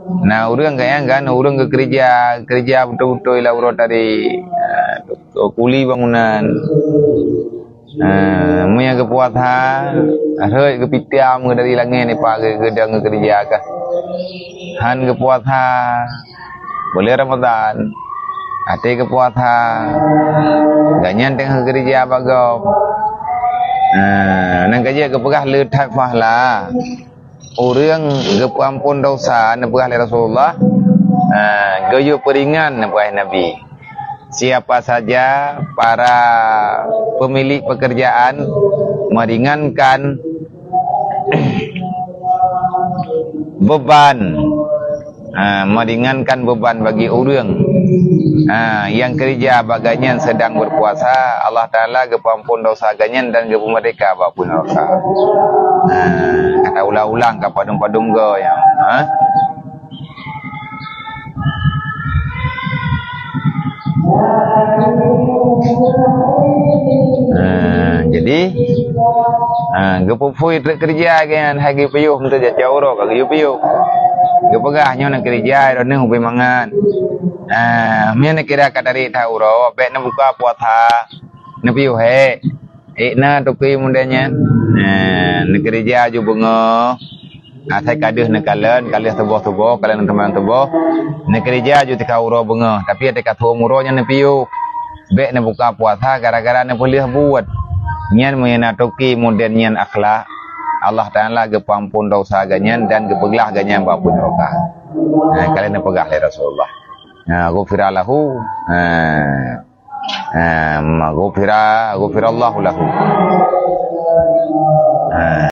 Nah, urang kan urang ke kerja betul-betul lah urang tadi kuli bangunan. Maya ke puasa, rơi ke pitiam ke dari langit ni pak ke gedang ke kerja ke. Han ke puasa, boleh Ramadan. Ate ke puasa, ganyan tengah kerja bagau. Nang kerja ke pegah letak pahala. Orang ke ampun dosa na pegah Rasulullah. Gayu peringan na pegah Nabi. Siapa saja para pemilik pekerjaan meringankan beban, meringankan beban bagi orang yang kerja baganyan sedang berpuasa, Allah Ta'ala kepampun dosa ganyan dan ke mereka apapun dosa. Kata ulang-ulang ke padung-padung go yang jadi gepupui kerja kan hagi payuh untuk jauh ro ka geu payuh gepegahnya nak kerja ro ne hubai mangan mian kira kadari tahu ro be na buka puasa na payuh na toki mudanya na kerja ju bunga saya kaduh na kalen teboh kalen teman teboh na kerja ju tikau ro bunga tapi ada kata muronya na payuh be na buka puasa gara-gara na boleh buat nyan mena toki moden nyan akhlak Allah Ta'ala gepampun dosa ganyan dan gepeglah ganyan bapun roka. Kalian pegah dari Rasulullah. Ghufira lahu ghufirallahu lahu.